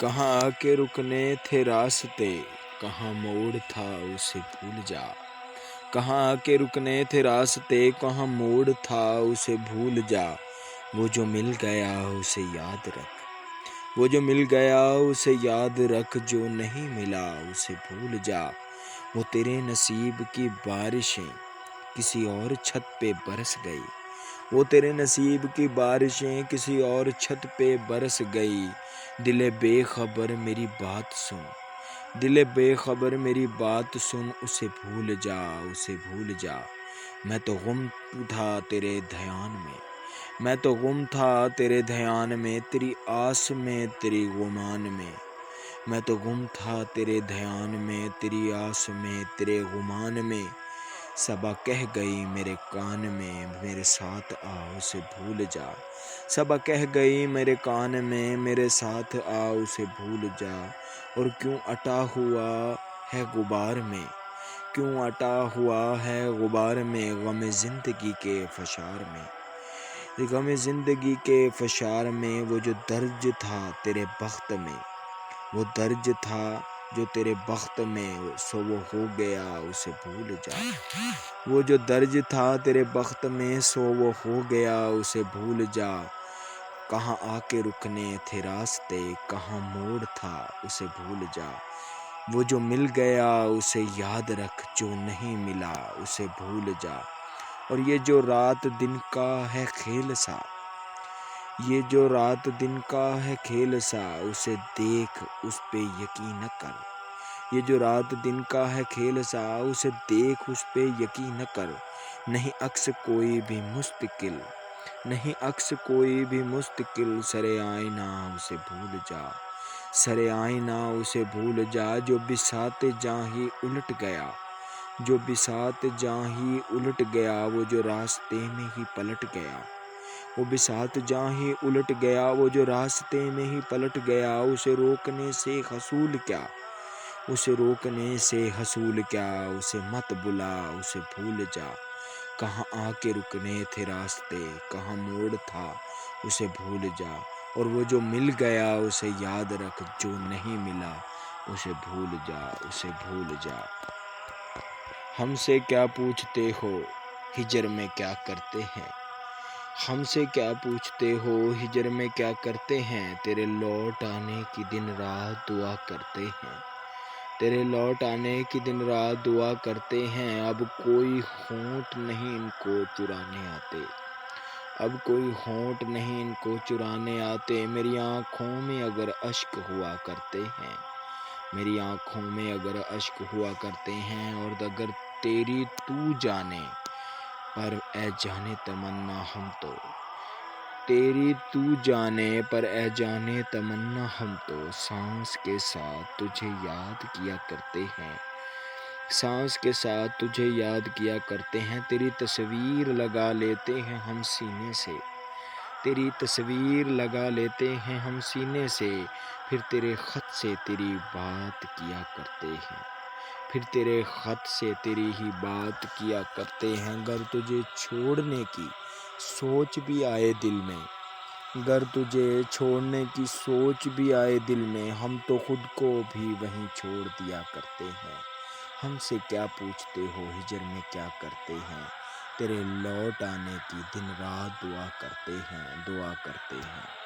کہاں آ کے رکنے تھے راستے، کہاں موڑ تھا اسے بھول جا۔ کہاں آ کے رکنے تھے راستے، کہاں موڑ تھا اسے بھول جا۔ وہ جو مل گیا اسے یاد رکھ، وہ جو مل گیا اسے یاد رکھ، جو نہیں ملا اسے بھول جا۔ وہ تیرے نصیب کی بارشیں کسی اور چھت پہ برس گئی، وہ تیرے نصیب کی بارشیں کسی اور چھت پہ برس گئی۔ دل بے خبر میری بات سن، دل بے خبر میری بات سن، اسے بھول جا، اسے بھول جا۔ میں تو گم تھا تیرے دھیان میں، میں تو گم تھا تیرے دھیان میں، تیری آس میں تیری گمان میں۔ میں تو گم تھا تیرے دھیان میں، تیری آس میں تیرے گمان میں۔ صبا کہہ گئی میرے کان میں، میرے ساتھ آ اسے بھول جا۔ صبا کہہ گئی میرے کان میں، میرے ساتھ آ اسے بھول جا۔ اور کیوں اٹا ہوا ہے غبار میں، کیوں اٹا ہوا ہے غبار میں، غم زندگی کے فشار میں، غم زندگی کے فشار میں۔ وہ جو درج تھا تیرے بخت میں، وہ درج تھا جو تیرے بخت میں، سو وہ ہو گیا اسے بھول جا۔ وہ جو درج تھا تیرے بخت میں، سو وہ ہو گیا اسے بھول جا۔ کہاں آ کے رکنے تھے راستے، کہاں موڑ تھا اسے بھول جا۔ وہ جو مل گیا اسے یاد رکھ، جو نہیں ملا اسے بھول جا۔ اور یہ جو رات دن کا ہے کھیل سا، یہ جو رات دن کا ہے کھیل سا، اسے دیکھ اس پہ یقین نہ کر۔ یہ جو رات دن کا ہے کھیل سا، اسے دیکھ اس پہ یقین نہ کر۔ نہیں عکس کوئی بھی مستقل، نہیں عکس کوئی بھی مستقل، سر آئینہ اسے بھول جا، سر آئینہ اسے بھول جا۔ جو بساط جاں ہی الٹ گیا، جو بساط جاں ہی الٹ گیا، وہ جو راستے میں ہی پلٹ گیا، وہ بساط جاں ہی الٹ گیا، وہ جو راستے میں ہی پلٹ گیا۔ اسے روکنے سے حصول کیا، اسے روکنے سے حصول کیا، اسے مت بلا اسے بھول جا۔ کہاں آ کے رکنے تھے راستے، کہاں موڑ تھا اسے بھول جا۔ اور وہ جو مل گیا اسے یاد رکھ، جو نہیں ملا اسے بھول جا، اسے بھول جا۔ ہم سے کیا پوچھتے ہو ہجر میں کیا کرتے ہیں، ہم سے کیا پوچھتے ہو ہجر میں کیا کرتے ہیں، تیرے لوٹ آنے کی دن رات دعا کرتے ہیں، تیرے لوٹ آنے کی دن رات دعا کرتے ہیں۔ اب کوئی ہونٹ نہیں ان کو چرانے آتے، اب کوئی ہونٹ نہیں ان کو چرانے آتے۔ میری آنکھوں میں اگر اشک ہوا کرتے ہیں، میری آنکھوں میں اگر اشک ہوا کرتے ہیں، اور اگر تیری تو جانے پر اے جانے تمنا ہم تو، تیری تو جانے پر اے جانے تمنا ہم تو، سانس کے ساتھ تجھے یاد کیا کرتے ہیں، سانس کے ساتھ تجھے یاد کیا کرتے ہیں۔ تیری تصویر لگا لیتے ہیں ہم سینے سے، تیری تصویر لگا لیتے ہیں ہم سینے سے، پھر تیرے خط سے تیری بات کیا کرتے ہیں، پھر تیرے خط سے تیری ہی بات کیا کرتے ہیں۔ گر تجھے چھوڑنے کی سوچ بھی آئے دل میں، گر تجھے چھوڑنے کی سوچ بھی آئے دل میں، ہم تو خود کو بھی وہیں چھوڑ دیا کرتے ہیں۔ ہم سے کیا پوچھتے ہو ہجر میں کیا کرتے ہیں، تیرے لوٹ آنے کی دن رات دعا کرتے ہیں، دعا کرتے ہیں۔